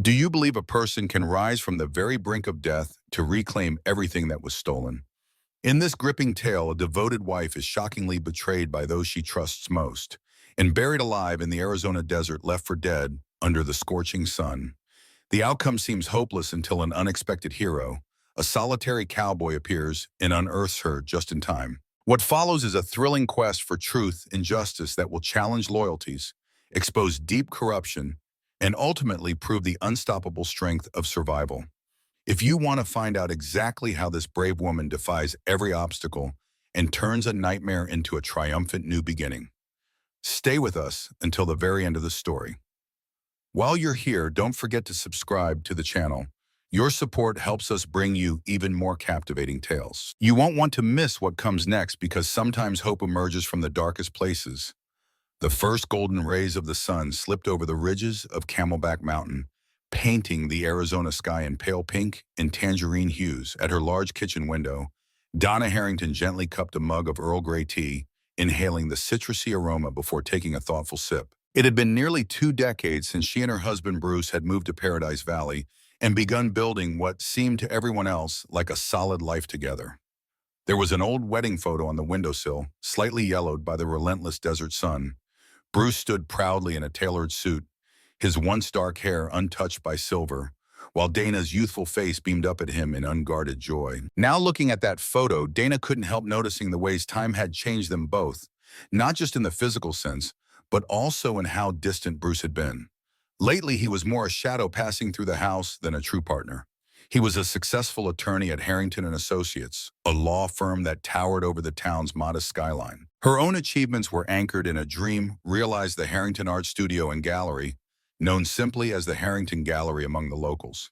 Do you believe a person can rise from the very brink of death to reclaim everything that was stolen? In this gripping tale, a devoted wife is shockingly betrayed by those she trusts most and buried alive in the Arizona desert, left for dead under the scorching sun. The outcome seems hopeless until an unexpected hero, a solitary cowboy, appears and unearths her just in time. What follows is a thrilling quest for truth and justice that will challenge loyalties, expose deep corruption, and ultimately prove the unstoppable strength of survival. If you want to find out exactly how this brave woman defies every obstacle and turns a nightmare into a triumphant new beginning, stay with us until the very end of the story. While you're here, don't forget to subscribe to the channel. Your support helps us bring you even more captivating tales. You won't want to miss what comes next, because sometimes hope emerges from the darkest places. The first golden rays of the sun slipped over the ridges of Camelback Mountain, painting the Arizona sky in pale pink and tangerine hues. At her large kitchen window, Donna Harrington gently cupped a mug of Earl Grey tea, inhaling the citrusy aroma before taking a thoughtful sip. It had been nearly 2 decades since she and her husband Bruce had moved to Paradise Valley and begun building what seemed to everyone else like a solid life together. There was an old wedding photo on the windowsill, slightly yellowed by the relentless desert sun. Bruce stood proudly in a tailored suit, his once dark hair untouched by silver, while Dana's youthful face beamed up at him in unguarded joy. Now, looking at that photo, Dana couldn't help noticing the ways time had changed them both, not just in the physical sense, but also in how distant Bruce had been. Lately, he was more a shadow passing through the house than a true partner. He was a successful attorney at Harrington and Associates, a law firm that towered over the town's modest skyline. Her own achievements were anchored in a dream realized: the Harrington Art Studio and Gallery, known simply as the Harrington Gallery among the locals.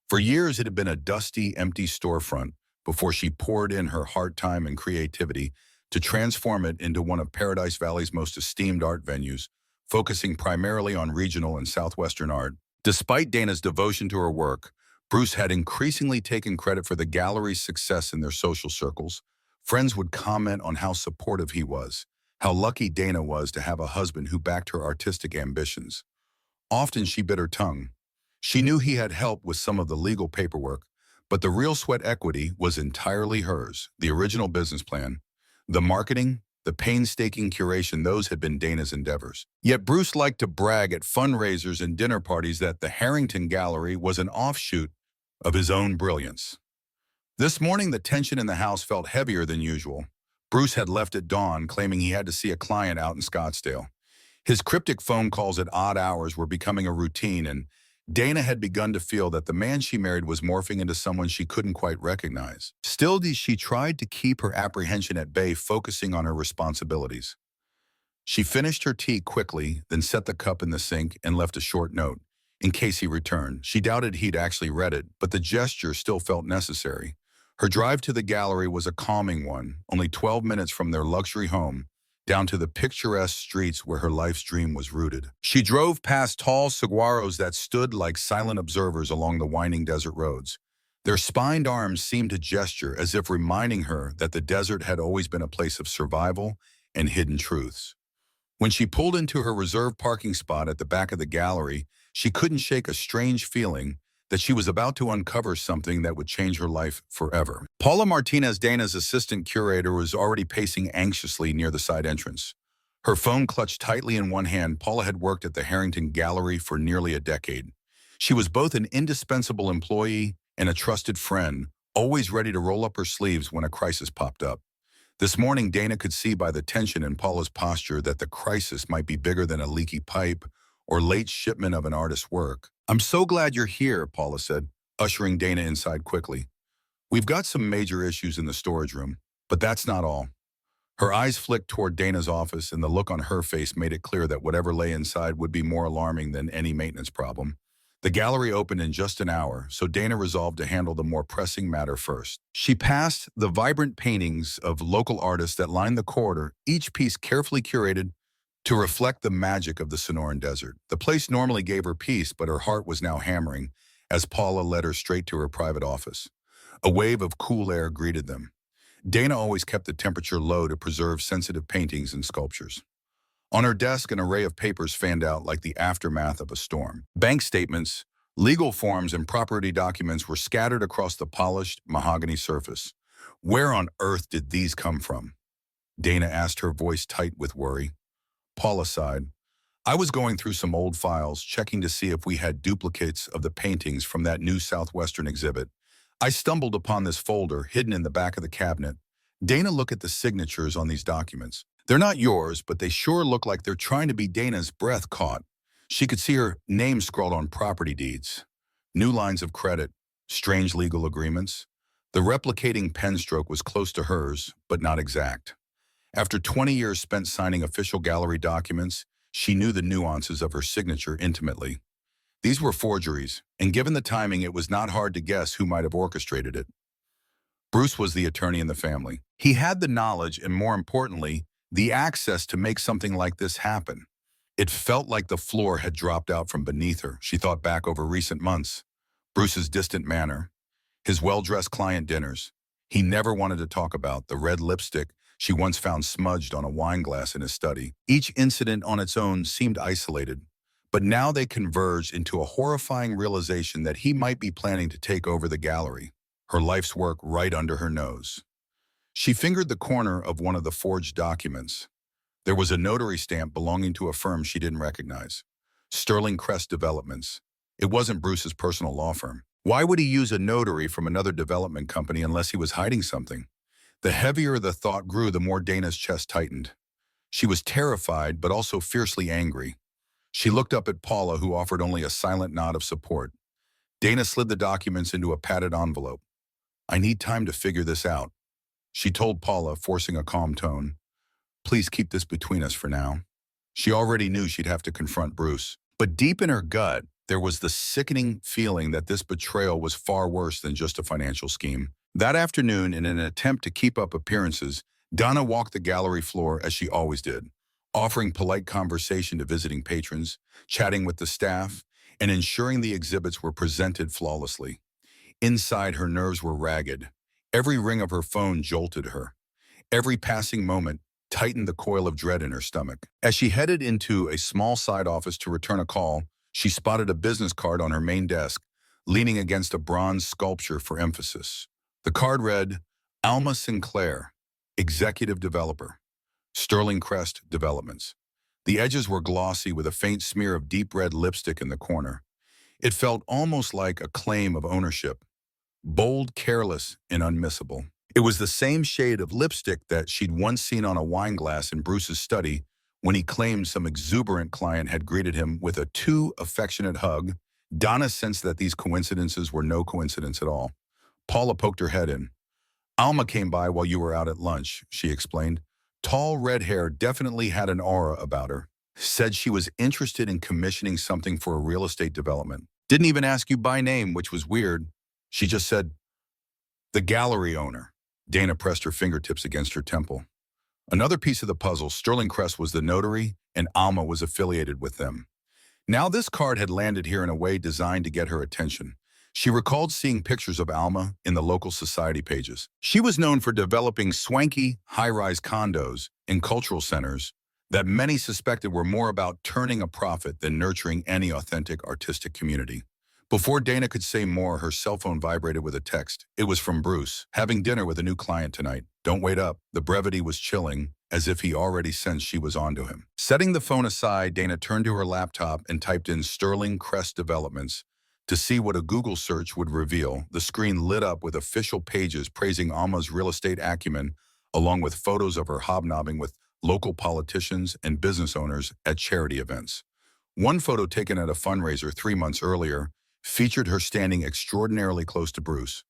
For years, it had been a dusty, empty storefront before she poured in her heart, time, and creativity to transform it into one of Paradise Valley's most esteemed art venues, focusing primarily on regional and southwestern art. Despite Dana's devotion to her work, Bruce had increasingly taken credit for the gallery's success in their social circles. Friends would comment on how supportive he was, how lucky Dana was to have a husband who backed her artistic ambitions. Often she bit her tongue. She knew he had helped with some of the legal paperwork, but the real sweat equity was entirely hers. The original business plan, the marketing, the painstaking curation, those had been Dana's endeavors. Yet Bruce liked to brag at fundraisers and dinner parties that the Harrington Gallery was an offshoot of his own brilliance. This morning, the tension in the house felt heavier than usual. Bruce had left at dawn, claiming he had to see a client out in Scottsdale. His cryptic phone calls at odd hours were becoming a routine, and Dana had begun to feel that the man she married was morphing into someone she couldn't quite recognize. Still, she tried to keep her apprehension at bay, focusing on her responsibilities. She finished her tea quickly, then set the cup in the sink and left a short note, in case he returned. She doubted he'd actually read it, but the gesture still felt necessary. Her drive to the gallery was a calming one, only 12 minutes from their luxury home, down to the picturesque streets where her life's dream was rooted. She drove past tall saguaros that stood like silent observers along the winding desert roads. Their spined arms seemed to gesture, as if reminding her that the desert had always been a place of survival and hidden truths. When she pulled into her reserved parking spot at the back of the gallery, she couldn't shake a strange feeling that she was about to uncover something that would change her life forever. Paula Martinez, Dana's assistant curator, was already pacing anxiously near the side entrance. Her phone clutched tightly in one hand. Paula had worked at the Harrington Gallery for nearly a decade. She was both an indispensable employee and a trusted friend, always ready to roll up her sleeves when a crisis popped up. This morning, Dana could see by the tension in Paula's posture that the crisis might be bigger than a leaky pipe or late shipment of an artist's work. "I'm so glad you're here," Paula said, ushering Dana inside quickly. "We've got some major issues in the storage room, but that's not all." Her eyes flicked toward Dana's office, and the look on her face made it clear that whatever lay inside would be more alarming than any maintenance problem. The gallery opened in just an hour, so Dana resolved to handle the more pressing matter first. She passed the vibrant paintings of local artists that lined the corridor, each piece carefully curated to reflect the magic of the Sonoran Desert. The place normally gave her peace, but her heart was now hammering as Paula led her straight to her private office. A wave of cool air greeted them. Dana always kept the temperature low to preserve sensitive paintings and sculptures. On her desk, an array of papers fanned out like the aftermath of a storm. Bank statements, Legal forms and property documents were scattered across the polished mahogany surface. Where on earth did these come from? Dana asked, her voice tight with worry. Paula sighed. I was going through some old files, checking to see if we had duplicates of the paintings from that new Southwestern exhibit. I stumbled upon this folder hidden in the back of the cabinet. Dana, look at the signatures on these documents. They're not yours, but they sure look like they're trying to be Dana's. Breath caught. She could see her name scrawled on property deeds. New lines of credit, strange legal agreements. The replicating pen stroke was close to hers, but not exact. After 20 years spent signing official gallery documents, she knew the nuances of her signature intimately. These were forgeries, and given the timing, it was not hard to guess who might have orchestrated it. Bruce was the attorney in the family. He had the knowledge and, more importantly, the access to make something like this happen. It felt like the floor had dropped out from beneath her. She thought back over recent months. Bruce's distant manner, his well-dressed client dinners. He never wanted to talk about the red lipstick she once found smudged on a wine glass in his study. Each incident on its own seemed isolated, but now they converged into a horrifying realization that he might be planning to take over the gallery, her life's work right under her nose. She fingered the corner of one of the forged documents. There was a notary stamp belonging to a firm she didn't recognize. Sterling Crest Developments. It wasn't Bruce's personal law firm. Why would he use a notary from another development company unless he was hiding something? The heavier the thought grew, the more Dana's chest tightened. She was terrified, but also fiercely angry. She looked up at Paula, who offered only a silent nod of support. Dana slid the documents into a padded envelope. I need time to figure this out, she told Paula, forcing a calm tone. Please keep this between us for now. She already knew she'd have to confront Bruce, but deep in her gut, there was the sickening feeling that this betrayal was far worse than just a financial scheme. That afternoon, in an attempt to keep up appearances, Donna walked the gallery floor as she always did, offering polite conversation to visiting patrons, chatting with the staff, and ensuring the exhibits were presented flawlessly. Inside, her nerves were ragged. Every ring of her phone jolted her. Every passing moment tightened the coil of dread in her stomach. As she headed into a small side office to return a call, she spotted a business card on her main desk, leaning against a bronze sculpture for emphasis. The card read, Alma Sinclair, Executive Developer, Sterling Crest Developments. The edges were glossy with a faint smear of deep red lipstick in the corner. It felt almost like a claim of ownership, bold, careless, and unmissable. It was the same shade of lipstick that she'd once seen on a wine glass in Bruce's study when he claimed some exuberant client had greeted him with a too affectionate hug. Donna sensed that these coincidences were no coincidence at all. Paula poked her head in. Alma came by while you were out at lunch, she explained. Tall red hair, definitely had an aura about her. Said she was interested in commissioning something for a real estate development. Didn't even ask you by name, which was weird. She just said, the gallery owner. Dana pressed her fingertips against her temple. Another piece of the puzzle, Sterling Crest was the notary, and Alma was affiliated with them. Now this card had landed here in a way designed to get her attention. She recalled seeing pictures of Alma in the local society pages. She was known for developing swanky, high-rise condos in cultural centers that many suspected were more about turning a profit than nurturing any authentic artistic community. Before Dana could say more, her cell phone vibrated with a text. It was from Bruce. Having dinner with a new client tonight. Don't wait up. The brevity was chilling, as if he already sensed she was onto him. Setting the phone aside, Dana turned to her laptop and typed in Sterling Crest Developments. To see what a Google search would reveal, the screen lit up with official pages praising Alma's real estate acumen, along with photos of her hobnobbing with local politicians and business owners at charity events. One photo taken at a fundraiser 3 months earlier featured her standing extraordinarily close to Bruce.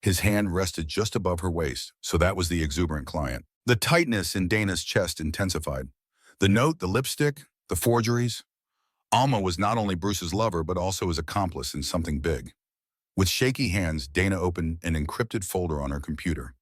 His hand rested just above her waist, so that was the exuberant client. The tightness in Dana's chest intensified. The note, the lipstick, the forgeries. Alma was not only Bruce's lover, but also his accomplice in something big. With shaky hands, Dana opened an encrypted folder on her computer.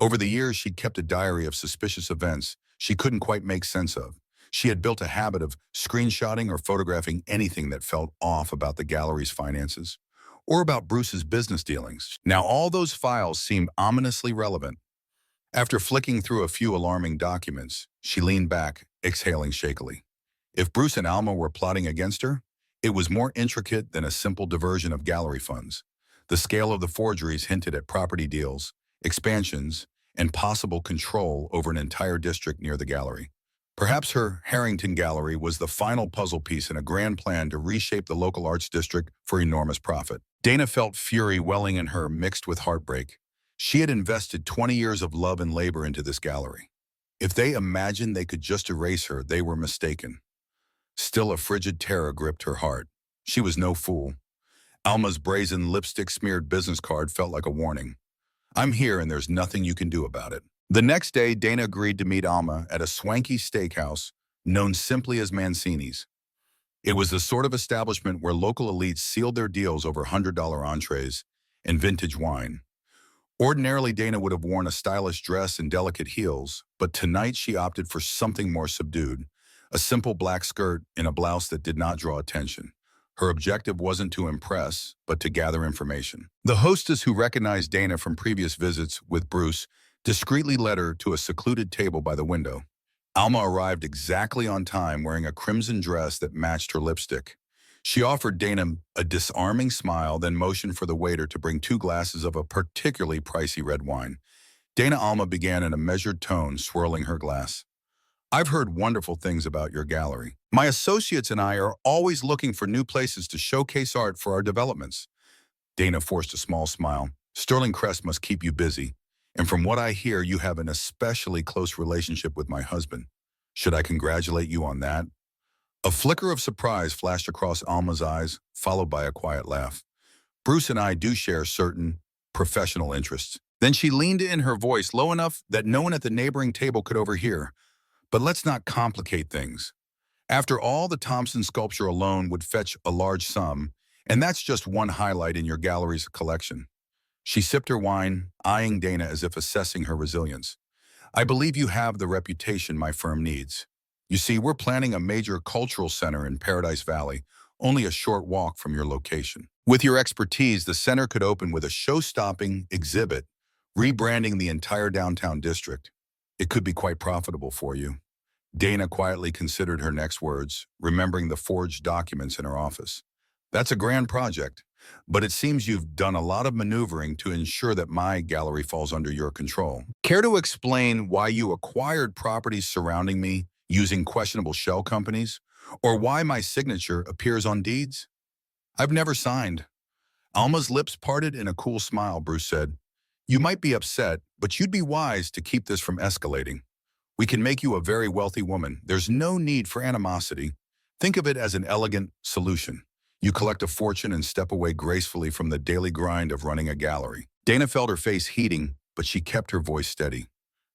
Over the years, she'd kept a diary of suspicious events she couldn't quite make sense of. She had built a habit of screenshotting or photographing anything that felt off about the gallery's finances or about Bruce's business dealings. Now all those files seemed ominously relevant. After flicking through a few alarming documents, she leaned back, exhaling shakily. If Bruce and Alma were plotting against her, It was more intricate than a simple diversion of gallery funds. The scale of the forgeries hinted at property deals, expansions, and possible control over an entire district near the gallery. Perhaps her Harrington Gallery was the final puzzle piece in a grand plan to reshape the local arts district for enormous profit. Dana felt fury welling in her mixed with heartbreak. She had invested 20 years of love and labor into this gallery. If they imagined they could just erase her, they were mistaken. Still, a frigid terror gripped her heart. She was no fool. Alma's brazen lipstick-smeared business card felt like a warning. I'm here and there's nothing you can do about it. The next day, Dana agreed to meet Alma at a swanky steakhouse known simply as Mancini's. It was the sort of establishment where local elites sealed their deals over $100 entrees and vintage wine. Ordinarily, Dana would have worn a stylish dress and delicate heels, but tonight she opted for something more subdued, a simple black skirt and a blouse that did not draw attention. Her objective wasn't to impress, but to gather information. The hostess, who recognized Dana from previous visits with Bruce, discreetly led her to a secluded table by the window. Alma arrived exactly on time, wearing a crimson dress that matched her lipstick. She offered Dana a disarming smile, then motioned for the waiter to bring 2 glasses of a particularly pricey red wine. Alma began in a measured tone, swirling her glass. I've heard wonderful things about your gallery. My associates and I are always looking for new places to showcase art for our developments. Dana forced a small smile. Sterling Crest must keep you busy. And from what I hear, you have an especially close relationship with my husband. Should I congratulate you on that? A flicker of surprise flashed across Alma's eyes, followed by a quiet laugh. Bruce and I do share certain professional interests. Then she leaned in, her voice low enough that no one at the neighboring table could overhear. But let's not complicate things. After all, the Thompson sculpture alone would fetch a large sum, and that's just one highlight in your gallery's collection. She sipped her wine, eyeing Dana as if assessing her resilience. I believe you have the reputation my firm needs. You see, we're planning a major cultural center in Paradise Valley, only a short walk from your location. With your expertise, the center could open with a show-stopping exhibit, rebranding the entire downtown district. It could be quite profitable for you. Dana quietly considered her next words, remembering the forged documents in her office. That's a grand project, but it seems you've done a lot of maneuvering to ensure that my gallery falls under your control. Care to explain why you acquired properties surrounding me using questionable shell companies, or why my signature appears on deeds? I've never signed. Alma's lips parted in a cool smile. Bruce said, you might be upset, but you'd be wise to keep this from escalating. We can make you a very wealthy woman. There's no need for animosity. Think of it as an elegant solution. You collect a fortune and step away gracefully from the daily grind of running a gallery. Dana felt her face heating, but she kept her voice steady.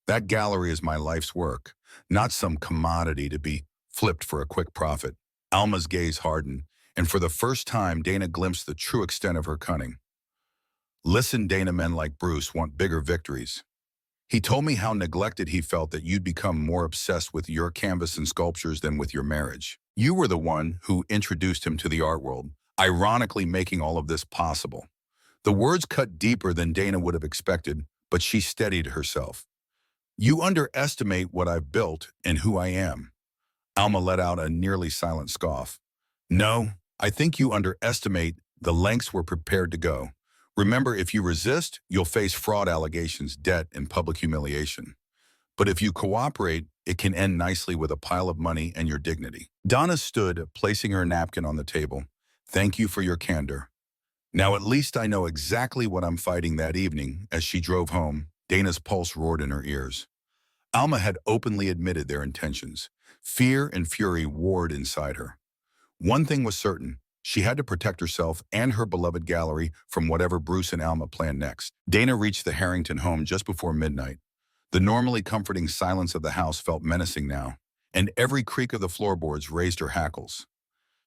That gallery is my life's work, not some commodity to be flipped for a quick profit. Alma's gaze hardened, and for the first time, Dana glimpsed the true extent of her cunning. Listen, Dana, men like Bruce want bigger victories. He told me how neglected he felt, that you'd become more obsessed with your canvas and sculptures than with your marriage. You were the one who introduced him to the art world, ironically making all of this possible. The words cut deeper than Dana would have expected, but she steadied herself. You underestimate what I've built and who I am. Alma let out a nearly silent scoff. No, I think you underestimate the lengths we're prepared to go. Remember, if you resist, you'll face fraud allegations, debt, and public humiliation. But if you cooperate, it can end nicely with a pile of money and your dignity. Donna stood, placing her napkin on the table. Thank you for your candor. Now at least I know exactly what I'm fighting. That evening, as she drove home, Dana's pulse roared in her ears. Alma had openly admitted their intentions. Fear and fury warred inside her. One thing was certain. She had to protect herself and her beloved gallery from whatever Bruce and Alma planned next. Dana reached the Harrington home just before midnight. The normally comforting silence of the house felt menacing now, and every creak of the floorboards raised her hackles.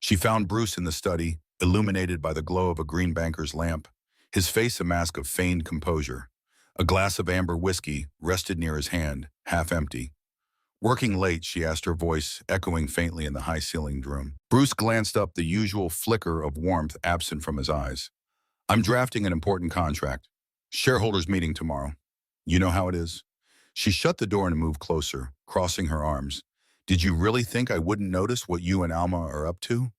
She found Bruce in the study, illuminated by the glow of a green banker's lamp, his face a mask of feigned composure. A glass of amber whiskey rested near his hand, half empty. Working late, she asked, her voice echoing faintly in the high-ceilinged room. Bruce glanced up, the usual flicker of warmth absent from his eyes. I'm drafting an important contract. Shareholders meeting tomorrow. You know how it is. She shut the door and moved closer, crossing her arms. Did you really think I wouldn't notice what you and Alma are up to?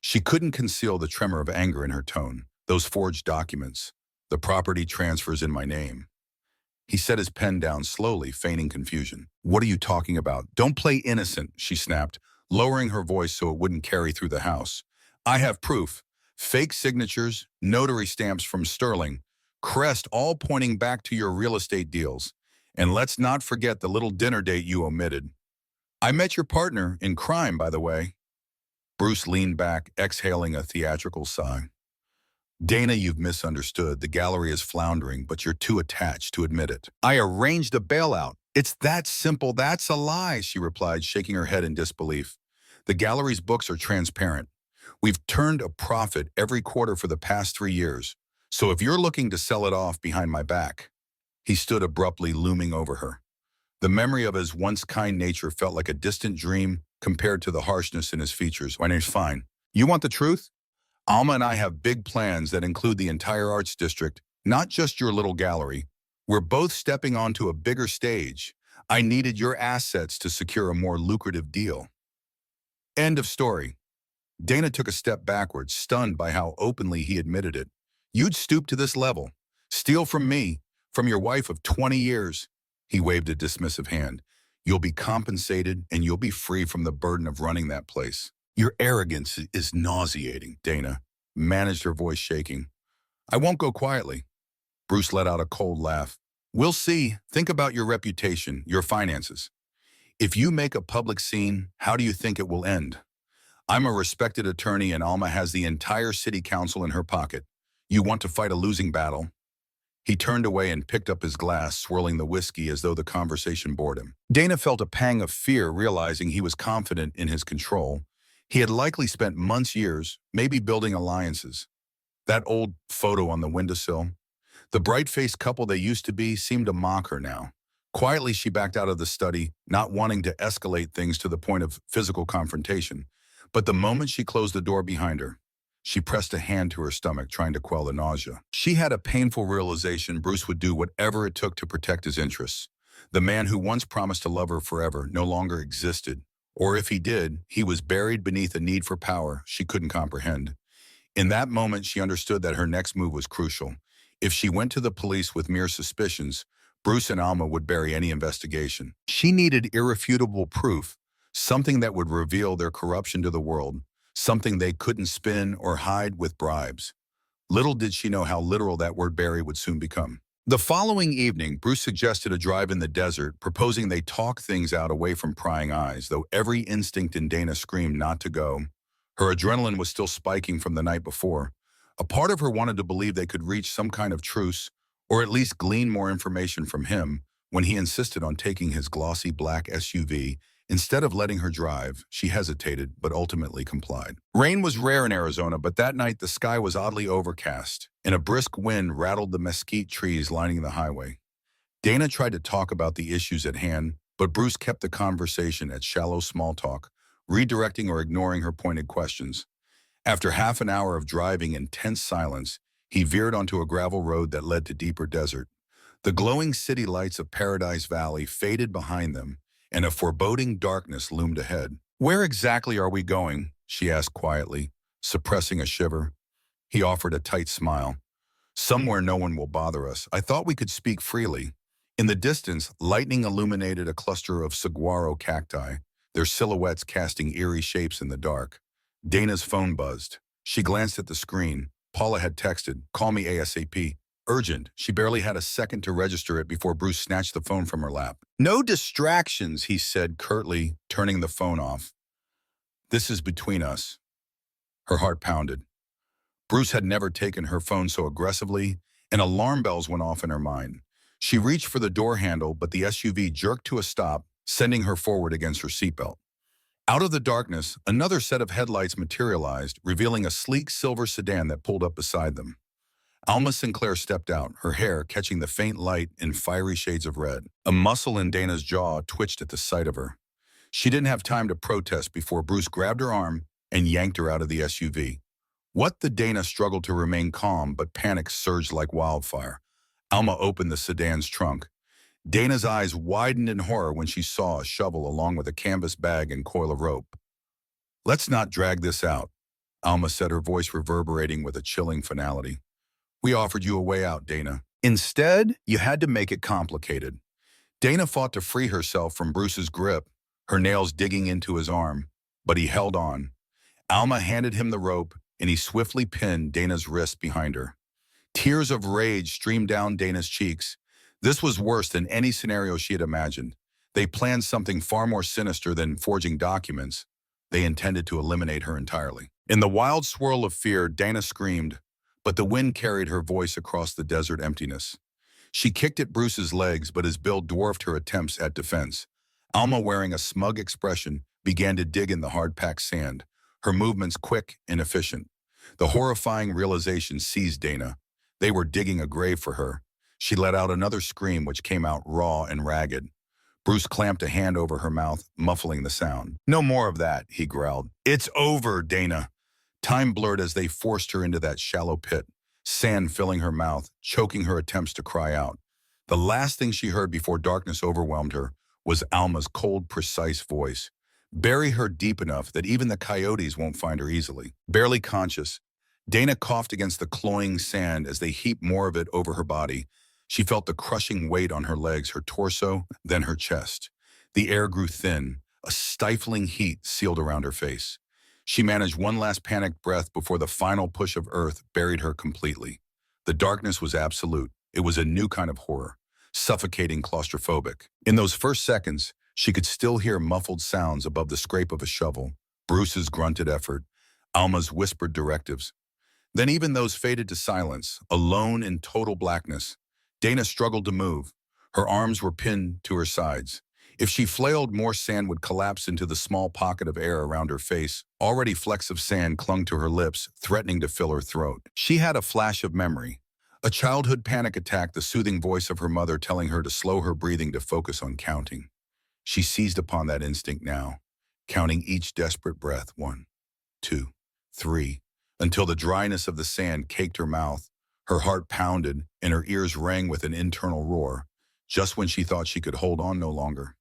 She couldn't conceal the tremor of anger in her tone. Those forged documents. The property transfers in my name. He set his pen down slowly, feigning confusion. What are you talking about? Don't play innocent, she snapped, lowering her voice so it wouldn't carry through the house. I have proof. Fake signatures, notary stamps from Sterling, crest all pointing back to your real estate deals. And let's not forget the little dinner date you omitted. I met your partner in crime, by the way. Bruce leaned back, exhaling a theatrical sigh. Dana, you've misunderstood. The gallery is floundering, but you're too attached to admit it. I arranged a bailout. It's that simple. That's a lie, she replied, shaking her head in disbelief. The gallery's books are transparent. We've turned a profit every quarter for the past 3 years. So if you're looking to sell it off behind my back. He stood abruptly, looming over her. The memory of his once kind nature felt like a distant dream compared to the harshness in his features. My name's fine. You want the truth? Alma and I have big plans that include the entire arts district, not just your little gallery. We're both stepping onto a bigger stage. I needed your assets to secure a more lucrative deal. End of story. Dana took a step backwards, stunned by how openly he admitted it. You'd stoop to this level. Steal from me, from your wife of 20 years. He waved a dismissive hand. You'll be compensated and you'll be free from the burden of running that place. Your arrogance is nauseating, Dana managed, her voice shaking. I won't go quietly. Bruce let out a cold laugh. We'll see. Think about your reputation, your finances. If you make a public scene, how do you think it will end? I'm a respected attorney and Alma has the entire city council in her pocket. You want to fight a losing battle? He turned away and picked up his glass, swirling the whiskey as though the conversation bored him. Dana felt a pang of fear, realizing he was confident in his control. He had likely spent months, years, maybe building alliances. That old photo on the windowsill. The bright-faced couple they used to be seemed to mock her now. Quietly, she backed out of the study, not wanting to escalate things to the point of physical confrontation. But the moment she closed the door behind her, she pressed a hand to her stomach, trying to quell the nausea. She had a painful realization Bruce would do whatever it took to protect his interests. The man who once promised to love her forever no longer existed. Or if he did, he was buried beneath a need for power she couldn't comprehend. In that moment, she understood that her next move was crucial. If she went to the police with mere suspicions, Bruce and Alma would bury any investigation. She needed irrefutable proof, something that would reveal their corruption to the world, something they couldn't spin or hide with bribes. Little did she know how literal that word bury would soon become. The following evening, Bruce suggested a drive in the desert, proposing they talk things out away from prying eyes, though every instinct in Dana screamed not to go. Her adrenaline was still spiking from the night before. A part of her wanted to believe they could reach some kind of truce, or at least glean more information from him when he insisted on taking his glossy black SUV. Instead of letting her drive, she hesitated, but ultimately complied. Rain was rare in Arizona, but that night the sky was oddly overcast, and a brisk wind rattled the mesquite trees lining the highway. Dana tried to talk about the issues at hand, but Bruce kept the conversation at shallow small talk, redirecting or ignoring her pointed questions. After half an hour of driving in tense silence, he veered onto a gravel road that led to deeper desert. The glowing city lights of Paradise Valley faded behind them, and a foreboding darkness loomed ahead. Where exactly are we going? She asked quietly, suppressing a shiver. He offered a tight smile. Somewhere no one will bother us. I thought we could speak freely. In the distance, lightning illuminated a cluster of saguaro cacti, their silhouettes casting eerie shapes in the dark. Dana's phone buzzed. She glanced at the screen. Paula had texted, "Call me ASAP." Urgent. She barely had a second to register it before Bruce snatched the phone from her lap. No distractions, he said curtly, turning the phone off. This is between us. Her heart pounded. Bruce had never taken her phone so aggressively, and alarm bells went off in her mind. She reached for the door handle, but the SUV jerked to a stop, sending her forward against her seatbelt. Out of the darkness, another set of headlights materialized, revealing a sleek silver sedan that pulled up beside them. Alma Sinclair stepped out, her hair catching the faint light in fiery shades of red. A muscle in Dana's jaw twitched at the sight of her. She didn't have time to protest before Bruce grabbed her arm and yanked her out of the SUV. What the Dana struggled to remain calm, but panic surged like wildfire. Alma opened the sedan's trunk. Dana's eyes widened in horror when she saw a shovel along with a canvas bag and coil of rope. Let's not drag this out. Alma said, her voice reverberating with a chilling finality. We offered you a way out, Dana. Instead, you had to make it complicated. Dana fought to free herself from Bruce's grip, her nails digging into his arm, but he held on. Alma handed him the rope, and he swiftly pinned Dana's wrist behind her. Tears of rage streamed down Dana's cheeks. This was worse than any scenario she had imagined. They planned something far more sinister than forging documents. They intended to eliminate her entirely. In the wild swirl of fear, Dana screamed, but the wind carried her voice across the desert emptiness. She kicked at Bruce's legs, but his build dwarfed her attempts at defense. Alma, wearing a smug expression, began to dig in the hard-packed sand, her movements quick and efficient. The horrifying realization seized Dana. They were digging a grave for her. She let out another scream which came out raw and ragged. Bruce clamped a hand over her mouth, muffling the sound. No more of that, he growled. It's over, Dana. Time blurred as they forced her into that shallow pit, sand filling her mouth, choking her attempts to cry out. The last thing she heard before darkness overwhelmed her was Alma's cold, precise voice. Bury her deep enough that even the coyotes won't find her easily. Barely conscious, Dana coughed against the cloying sand as they heaped more of it over her body. She felt the crushing weight on her legs, her torso, then her chest. The air grew thin, a stifling heat sealed around her face. She managed one last panicked breath before the final push of earth buried her completely. The darkness was absolute. It was a new kind of horror, suffocating, claustrophobic. In those first seconds, she could still hear muffled sounds above the scrape of a shovel, Bruce's grunted effort, Alma's whispered directives. Then even those faded to silence, alone in total blackness. Dana struggled to move. Her arms were pinned to her sides. If she flailed, more sand would collapse into the small pocket of air around her face. Already flecks of sand clung to her lips, threatening to fill her throat. She had a flash of memory. A childhood panic attack, the soothing voice of her mother telling her to slow her breathing to focus on counting. She seized upon that instinct now, counting each desperate breath, 1, 2, 3, until the dryness of the sand caked her mouth. Her heart pounded, and her ears rang with an internal roar, just when she thought she could hold on no longer.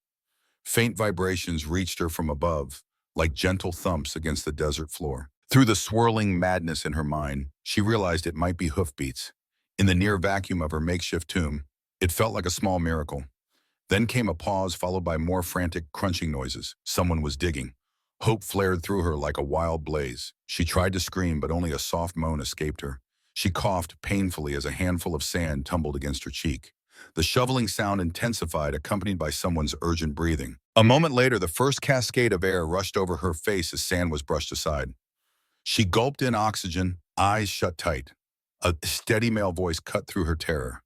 Faint vibrations reached her from above, like gentle thumps against the desert floor. Through the swirling madness in her mind, she realized it might be hoofbeats. In the near vacuum of her makeshift tomb, it felt like a small miracle. Then came a pause, followed by more frantic crunching noises. Someone was digging. Hope flared through her like a wild blaze. She tried to scream, but only a soft moan escaped her. She coughed painfully as a handful of sand tumbled against her cheek. The shoveling sound intensified, accompanied by someone's urgent breathing. A moment later, the first cascade of air rushed over her face as sand was brushed aside. She gulped in oxygen, eyes shut tight. A steady male voice cut through her terror.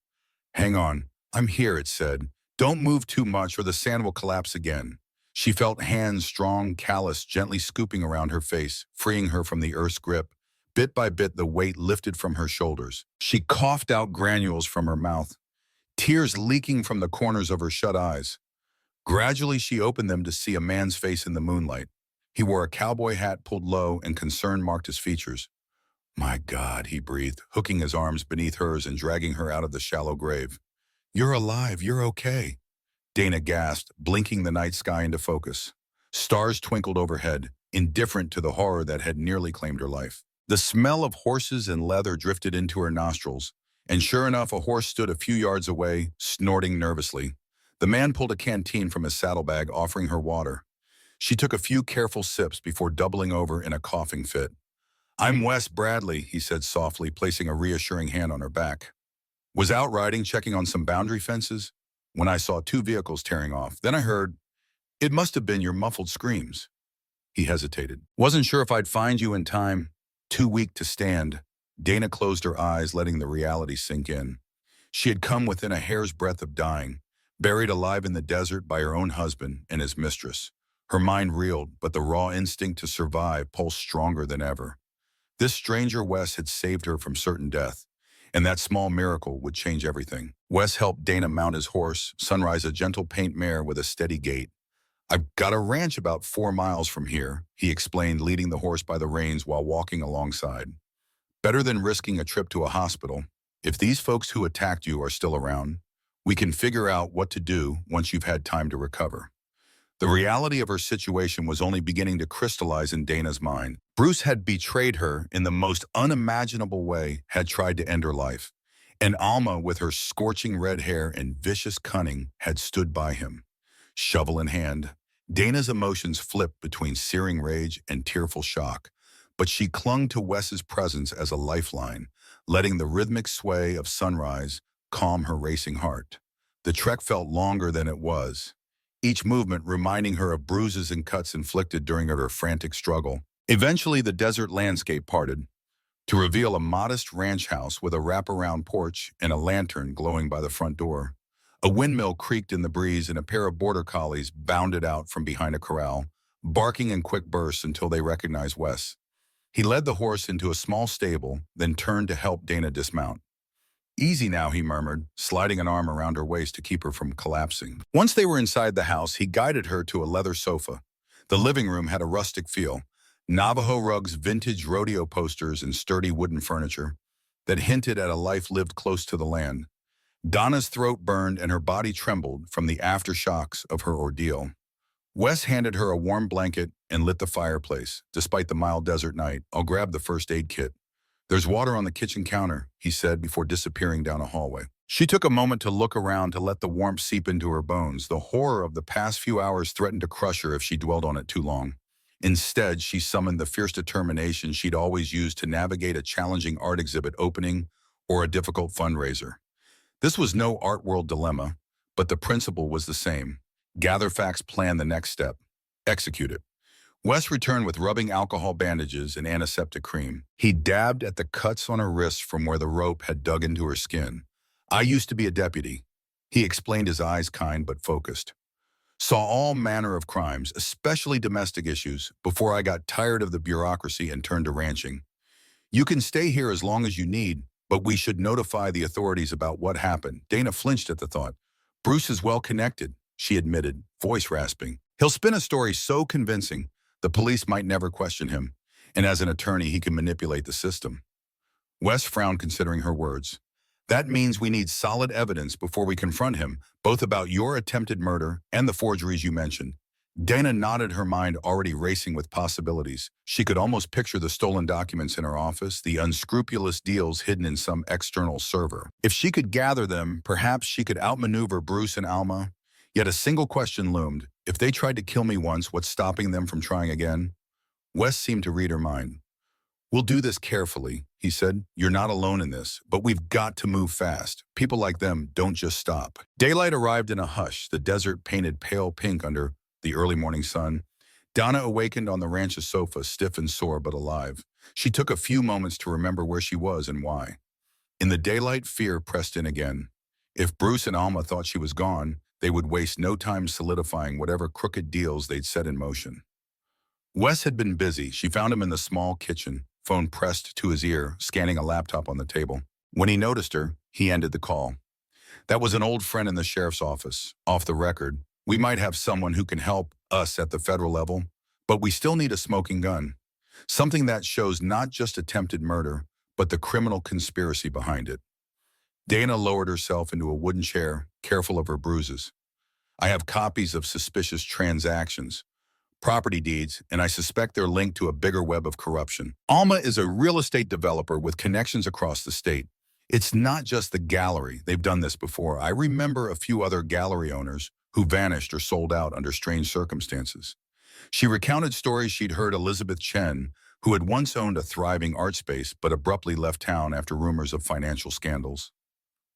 "Hang on, I'm here," it said. "Don't move too much or the sand will collapse again." She felt hands, strong, callous, gently scooping around her face, freeing her from the earth's grip. Bit by bit, the weight lifted from her shoulders. She coughed out granules from her mouth, tears leaking from the corners of her shut eyes. Gradually, she opened them to see a man's face in the moonlight. He wore a cowboy hat pulled low, and concern marked his features. "My God," he breathed, hooking his arms beneath hers and dragging her out of the shallow grave. "You're alive, you're okay." Dana gasped, blinking the night sky into focus. Stars twinkled overhead, indifferent to the horror that had nearly claimed her life. The smell of horses and leather drifted into her nostrils, and sure enough, a horse stood a few yards away, snorting nervously. The man pulled a canteen from his saddlebag, offering her water. She took a few careful sips before doubling over in a coughing fit. "I'm Wes Bradley," he said softly, placing a reassuring hand on her back. "Was out riding, checking on some boundary fences, when I saw 2 vehicles tearing off. Then I heard, it must have been your muffled screams." He hesitated. "Wasn't sure if I'd find you in time. Too weak to stand." Dana closed her eyes, letting the reality sink in. She had come within a hair's breadth of dying, buried alive in the desert by her own husband and his mistress. Her mind reeled, but the raw instinct to survive pulsed stronger than ever. This stranger Wes had saved her from certain death, and that small miracle would change everything. Wes helped Dana mount his horse, Sunrise, a gentle paint mare with a steady gait. "I've got a ranch about 4 miles from here," he explained, leading the horse by the reins while walking alongside. "Better than risking a trip to a hospital. If these folks who attacked you are still around, we can figure out what to do once you've had time to recover." The reality of her situation was only beginning to crystallize in Dana's mind. Bruce had betrayed her in the most unimaginable way, had tried to end her life. And Alma, with her scorching red hair and vicious cunning, had stood by him. Shovel in hand, Dana's emotions flipped between searing rage and tearful shock, but she clung to Wes's presence as a lifeline, letting the rhythmic sway of sunrise calm her racing heart. The trek felt longer than it was, each movement reminding her of bruises and cuts inflicted during her frantic struggle. Eventually, the desert landscape parted to reveal a modest ranch house with a wraparound porch and a lantern glowing by the front door. A windmill creaked in the breeze and a pair of border collies bounded out from behind a corral, barking in quick bursts until they recognized Wes. He led the horse into a small stable, then turned to help Dana dismount. "Easy now," he murmured, sliding an arm around her waist to keep her from collapsing. Once they were inside the house, he guided her to a leather sofa. The living room had a rustic feel: Navajo rugs, vintage rodeo posters, and sturdy wooden furniture that hinted at a life lived close to the land. Donna's throat burned and her body trembled from the aftershocks of her ordeal. Wes handed her a warm blanket and lit the fireplace. "Despite the mild desert night, I'll grab the first aid kit. There's water on the kitchen counter," he said before disappearing down a hallway. She took a moment to look around to let the warmth seep into her bones. The horror of the past few hours threatened to crush her if she dwelled on it too long. Instead, she summoned the fierce determination she'd always used to navigate a challenging art exhibit opening or a difficult fundraiser. This was no art world dilemma, but the principle was the same. Gather facts, plan the next step. Execute it. Wes returned with rubbing alcohol bandages and antiseptic cream. He dabbed at the cuts on her wrists from where the rope had dug into her skin. "I used to be a deputy," he explained, his eyes kind but focused. "Saw all manner of crimes, especially domestic issues, before I got tired of the bureaucracy and turned to ranching. You can stay here as long as you need, but we should notify the authorities about what happened." Dana flinched at the thought. "Bruce is well connected," she admitted, voice rasping. "He'll spin a story so convincing, the police might never question him, and as an attorney, he can manipulate the system." Wes frowned, considering her words. "That means we need solid evidence before we confront him, both about your attempted murder and the forgeries you mentioned." Dana nodded, her mind already racing with possibilities. She could almost picture the stolen documents in her office, the unscrupulous deals hidden in some external server. If she could gather them, perhaps she could outmaneuver Bruce and Alma. Yet a single question loomed: if they tried to kill me once, what's stopping them from trying again? Wes seemed to read her mind. "We'll do this carefully," he said. "You're not alone in this, but we've got to move fast. People like them don't just stop." Daylight arrived in a hush, the desert painted pale pink under the early morning sun. Donna awakened on the ranch's sofa, stiff and sore but alive. She took a few moments to remember where she was and why. In the daylight, fear pressed in again. If Bruce and Alma thought she was gone, they would waste no time solidifying whatever crooked deals they'd set in motion. Wes had been busy. She found him in the small kitchen, phone pressed to his ear, scanning a laptop on the table. When he noticed her, he ended the call. "That was an old friend in the sheriff's office. Off the record, we might have someone who can help us at the federal level, but we still need a smoking gun. Something that shows not just attempted murder, but the criminal conspiracy behind it." Dana lowered herself into a wooden chair, careful of her bruises. "I have copies of suspicious transactions, property deeds, and I suspect they're linked to a bigger web of corruption. Alma is a real estate developer with connections across the state. It's not just the gallery. They've done this before. I remember a few other gallery owners who vanished or sold out under strange circumstances." She recounted stories she'd heard: Elizabeth Chen, who had once owned a thriving art space but abruptly left town after rumors of financial scandals.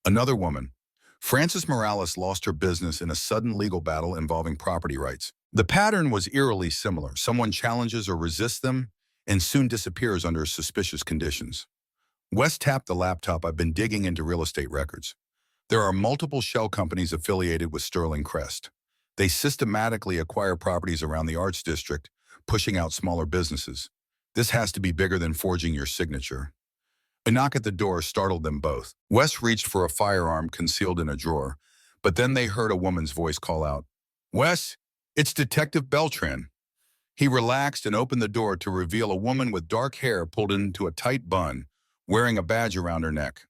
Another woman, Frances Morales, lost her business in a sudden legal battle involving property rights. The pattern was eerily similar. Someone challenges or resists them and soon disappears under suspicious conditions. Wes tapped the laptop. "I've been digging into real estate records. There are multiple shell companies affiliated with Sterling Crest. They systematically acquire properties around the Arts District, pushing out smaller businesses. This has to be bigger than forging your signature." A knock at the door startled them both. Wes reached for a firearm concealed in a drawer, but then they heard a woman's voice call out, "Wes, it's Detective Beltran." He relaxed and opened the door to reveal a woman with dark hair pulled into a tight bun, wearing a badge around her neck.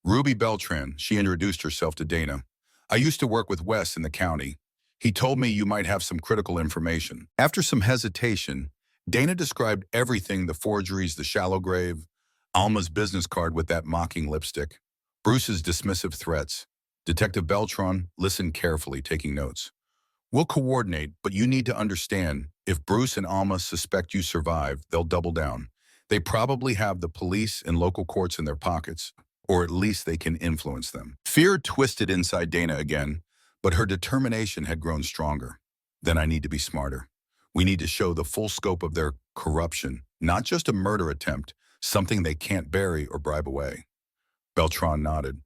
"Ruby Beltran," she introduced herself to Dana. "I used to work with Wes in the county. He told me you might have some critical information. After some hesitation, Dana described everything: the forgeries, the shallow grave, Alma's business card with that mocking lipstick, Bruce's dismissive threats. Detective Beltran listened carefully, taking notes. We'll coordinate, but you need to understand, if Bruce and Alma suspect you survived, they'll double down. They probably have the police and local courts in their pockets, or at least they can influence them. Fear twisted inside Dana again, but her determination had grown stronger. Then I need to be smarter. We need to show the full scope of their corruption, not just a murder attempt, something they can't bury or bribe away. Beltran nodded.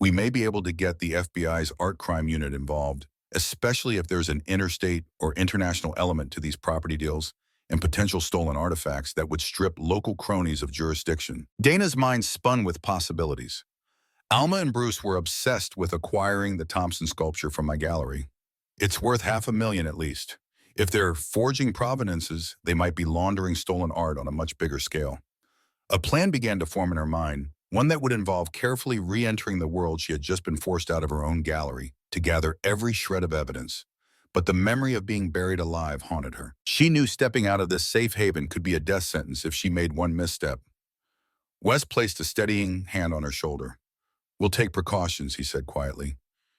We may be able to get the FBI's art crime unit involved, especially if there's an interstate or international element to these property deals and potential stolen artifacts that would strip local cronies of jurisdiction. Dana's mind spun with possibilities. Alma and Bruce were obsessed with acquiring the Thompson sculpture from my gallery. It's worth $500,000 at least. If they're forging provenances, they might be laundering stolen art on a much bigger scale. A plan began to form in her mind, one that would involve carefully re-entering the world she had just been forced out of her own gallery to gather every shred of evidence. But the memory of being buried alive haunted her. She knew stepping out of this safe haven could be a death sentence if she made one misstep. Wes placed a steadying hand on her shoulder. We'll take precautions, he said quietly.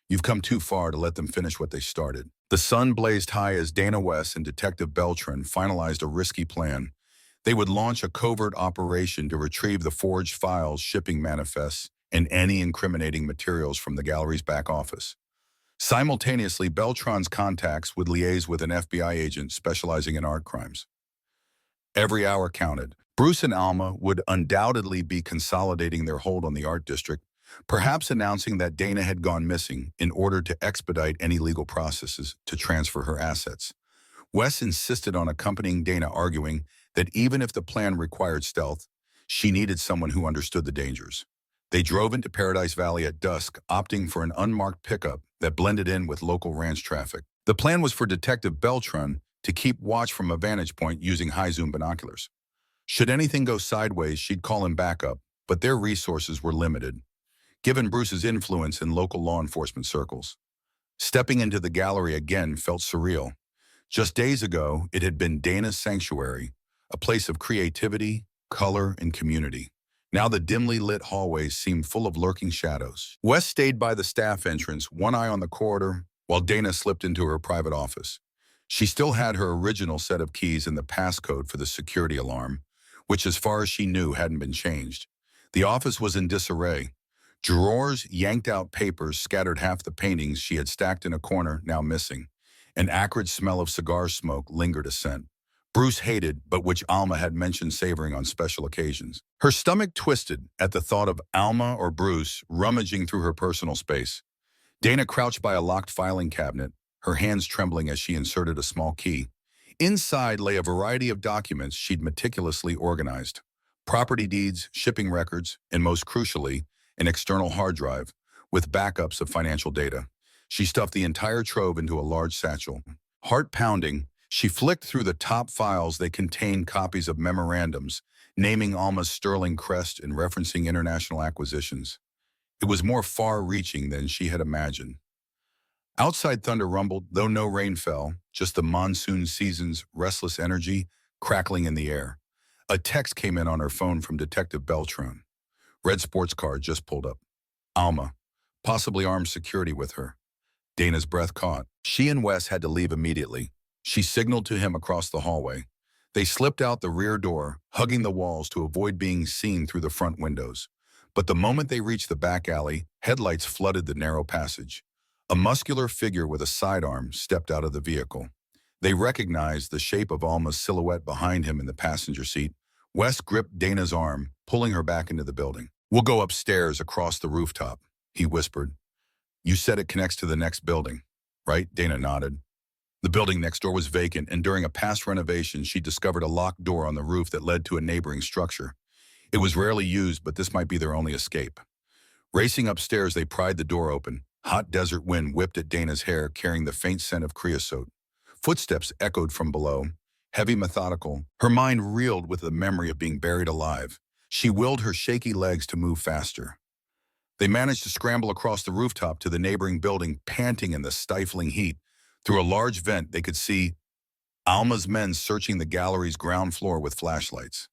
You've come too far to let them finish what they started. The sun blazed high as Dana West and Detective Beltran finalized a risky plan. They would launch a covert operation to retrieve the forged files, shipping manifests, and any incriminating materials from the gallery's back office. Simultaneously, Beltran's contacts would liaise with an FBI agent specializing in art crimes. Every hour counted. Bruce and Alma would undoubtedly be consolidating their hold on the art district, perhaps announcing that Dana had gone missing in order to expedite any legal processes to transfer her assets. Wes insisted on accompanying Dana, arguing that even if the plan required stealth, she needed someone who understood the dangers. They drove into Paradise Valley at dusk, opting for an unmarked pickup that blended in with local ranch traffic. The plan was for Detective Beltran to keep watch from a vantage point using high-zoom binoculars. Should anything go sideways, she'd call him back up, but their resources were limited, given Bruce's influence in local law enforcement circles. Stepping into the gallery again felt surreal. Just days ago, it had been Dana's sanctuary, a place of creativity, color, and community. Now the dimly lit hallways seemed full of lurking shadows. Wes stayed by the staff entrance, one eye on the corridor, while Dana slipped into her private office. She still had her original set of keys and the passcode for the security alarm, which as far as she knew hadn't been changed. The office was in disarray. Drawers, yanked out papers, scattered half the paintings she had stacked in a corner, now missing. An acrid smell of cigar smoke lingered a scent Bruce hated, but which Alma had mentioned savoring on special occasions. Her stomach twisted at the thought of Alma or Bruce rummaging through her personal space. Dana crouched by a locked filing cabinet, her hands trembling as she inserted a small key. Inside lay a variety of documents she'd meticulously organized: property deeds, shipping records, and most crucially, an external hard drive with backups of financial data. She stuffed the entire trove into a large satchel. Heart pounding, she flicked through the top files. They contained copies of memorandums, naming Alma's sterling crest and referencing international acquisitions. It was more far-reaching than she had imagined. Outside thunder rumbled, though no rain fell, just the monsoon season's restless energy crackling in the air. A text came in on her phone from Detective Beltran. Red sports car just pulled up. Alma, possibly armed security with her. Dana's breath caught. She and Wes had to leave immediately. She signaled to him across the hallway. They slipped out the rear door, hugging the walls to avoid being seen through the front windows. But the moment they reached the back alley, headlights flooded the narrow passage. A muscular figure with a sidearm stepped out of the vehicle. They recognized the shape of Alma's silhouette behind him in the passenger seat. Wes gripped Dana's arm, pulling her back into the building. "We'll go upstairs across the rooftop," he whispered. "You said it connects to the next building, right?" Dana nodded. The building next door was vacant, and during a past renovation, she discovered a locked door on the roof that led to a neighboring structure. It was rarely used, but this might be their only escape. Racing upstairs, they pried the door open. Hot desert wind whipped at Dana's hair, carrying the faint scent of creosote. Footsteps echoed from below, heavy, methodical. Her mind reeled with the memory of being buried alive. She willed her shaky legs to move faster. They managed to scramble across the rooftop to the neighboring building, panting in the stifling heat. Through a large vent, they could see Alma's men searching the gallery's ground floor with flashlights.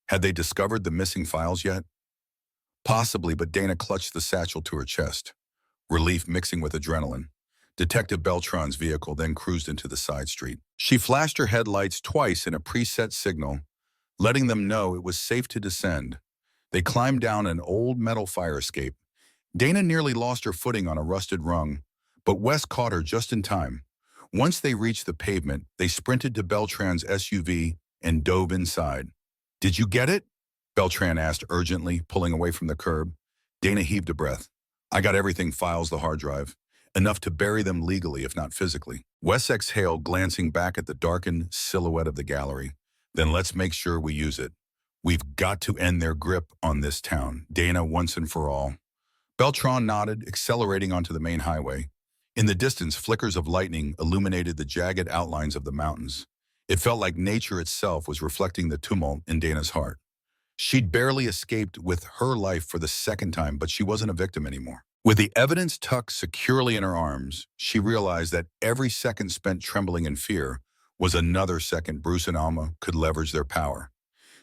Had they discovered the missing files yet? Possibly, but Dana clutched the satchel to her chest, relief mixing with adrenaline. Detective Beltran's vehicle then cruised into the side street. She flashed her headlights twice in a preset signal, letting them know it was safe to descend. They climbed down an old metal fire escape. Dana nearly lost her footing on a rusted rung, but Wes caught her just in time. Once they reached the pavement, they sprinted to Beltran's SUV and dove inside. "Did you get it?" Beltran asked urgently, pulling away from the curb. Dana heaved a breath. "I got everything, files, the hard drive. Enough to bury them legally, if not physically." Wes exhaled, glancing back at the darkened silhouette of the gallery. "Then let's make sure we use it. We've got to end their grip on this town, Dana, once and for all." Beltran nodded, accelerating onto the main highway. In the distance, flickers of lightning illuminated the jagged outlines of the mountains. It felt like nature itself was reflecting the tumult in Dana's heart. She'd barely escaped with her life for the second time, but she wasn't a victim anymore. With the evidence tucked securely in her arms, she realized that every second spent trembling in fear was another second Bruce and Alma could leverage their power.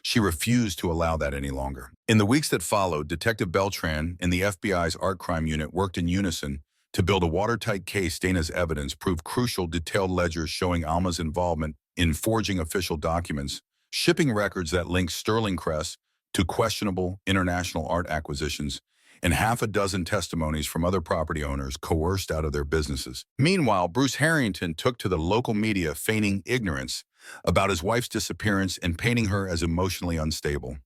She refused to allow that any longer. In the weeks that followed, Detective Beltran and the FBI's art crime unit worked in unison to build a watertight case. Dana's evidence proved crucial: detailed ledgers showing Alma's involvement in forging official documents, shipping records that linked Sterling Crest to questionable international art acquisitions, and half a dozen testimonies from other property owners coerced out of their businesses. Meanwhile, Bruce Harrington took to the local media, feigning ignorance about his wife's disappearance and painting her as emotionally unstable.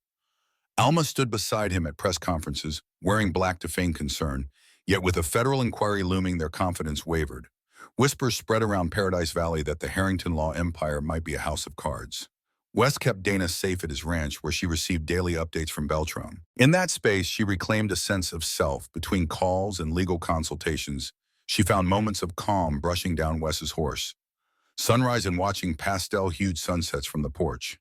Alma stood beside him at press conferences, wearing black to feign concern, yet with a federal inquiry looming, their confidence wavered. Whispers spread around Paradise Valley that the Harrington law empire might be a house of cards. Wes kept Dana safe at his ranch, where she received daily updates from Beltran. In that space, she reclaimed a sense of self. Between calls and legal consultations, she found moments of calm brushing down Wes's horse, sunrise and watching pastel-hued sunsets from the porch.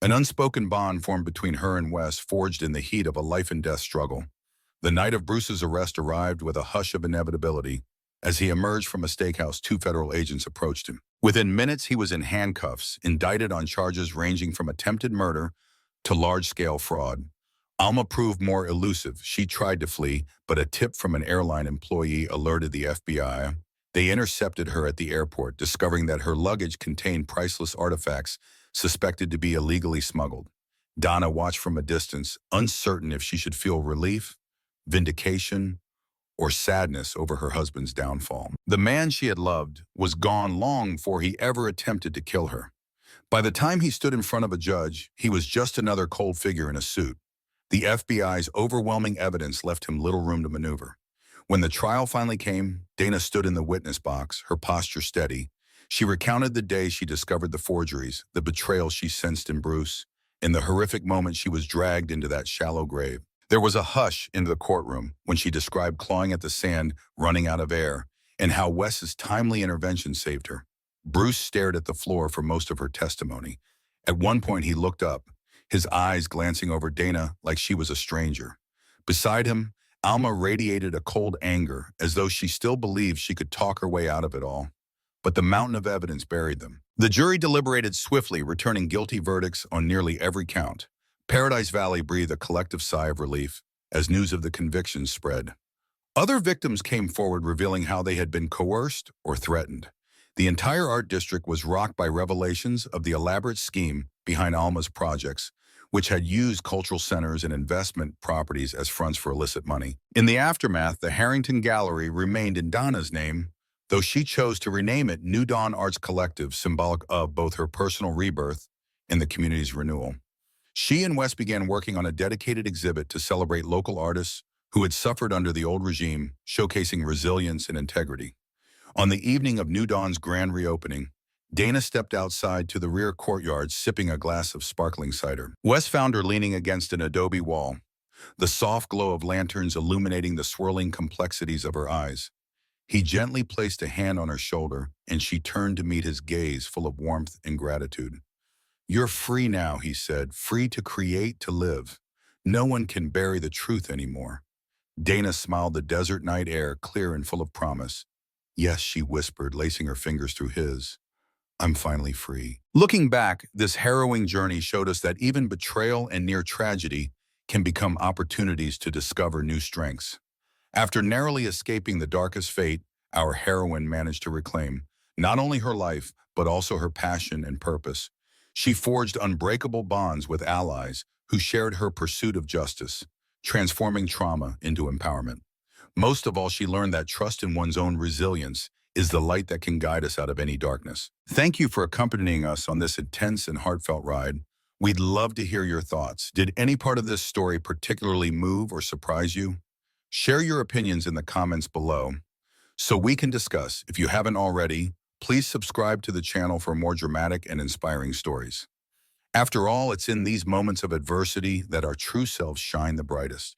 An unspoken bond formed between her and Wes, forged in the heat of a life-and-death struggle. The night of Bruce's arrest arrived with a hush of inevitability. As he emerged from a steakhouse, two federal agents approached him. Within minutes, he was in handcuffs, indicted on charges ranging from attempted murder to large-scale fraud. Alma proved more elusive. She tried to flee, but a tip from an airline employee alerted the FBI. They intercepted her at the airport, discovering that her luggage contained priceless artifacts suspected to be illegally smuggled. Donna watched from a distance, uncertain if she should feel relief, vindication, or sadness over her husband's downfall. The man she had loved was gone long before he ever attempted to kill her. By the time he stood in front of a judge, he was just another cold figure in a suit. The FBI's overwhelming evidence left him little room to maneuver. When the trial finally came, Dana stood in the witness box, her posture steady. She recounted the day she discovered the forgeries, the betrayal she sensed in Bruce, and the horrific moment she was dragged into that shallow grave. There was a hush into the courtroom when she described clawing at the sand, running out of air, and how Wes's timely intervention saved her. Bruce stared at the floor for most of her testimony. At one point, he looked up, his eyes glancing over Dana like she was a stranger. Beside him, Alma radiated a cold anger, as though she still believed she could talk her way out of it all. But the mountain of evidence buried them. The jury deliberated swiftly, returning guilty verdicts on nearly every count. Paradise Valley breathed a collective sigh of relief as news of the convictions spread. Other victims came forward, revealing how they had been coerced or threatened. The entire art district was rocked by revelations of the elaborate scheme behind Alma's projects, which had used cultural centers and investment properties as fronts for illicit money. In the aftermath, the Harrington Gallery remained in Donna's name, though she chose to rename it New Dawn Arts Collective, symbolic of both her personal rebirth and the community's renewal. She and Wes began working on a dedicated exhibit to celebrate local artists who had suffered under the old regime, showcasing resilience and integrity. On the evening of New Dawn's grand reopening, Dana stepped outside to the rear courtyard, sipping a glass of sparkling cider. Wes found her leaning against an adobe wall, the soft glow of lanterns illuminating the swirling complexities of her eyes. He gently placed a hand on her shoulder, and she turned to meet his gaze full of warmth and gratitude. "You're free now," he said, "free to create, to live. No one can bury the truth anymore." Dana smiled, the desert night air clear and full of promise. Yes, she whispered, lacing her fingers through his. I'm finally free. Looking back, this harrowing journey showed us that even betrayal and near tragedy can become opportunities to discover new strengths. After narrowly escaping the darkest fate, our heroine managed to reclaim not only her life, but also her passion and purpose. She forged unbreakable bonds with allies who shared her pursuit of justice, transforming trauma into empowerment. Most of all, she learned that trust in one's own resilience is the light that can guide us out of any darkness. Thank you for accompanying us on this intense and heartfelt ride. We'd love to hear your thoughts. Did any part of this story particularly move or surprise you? Share your opinions in the comments below so we can discuss. If you haven't already, please subscribe to the channel for more dramatic and inspiring stories. After all, it's in these moments of adversity that our true selves shine the brightest.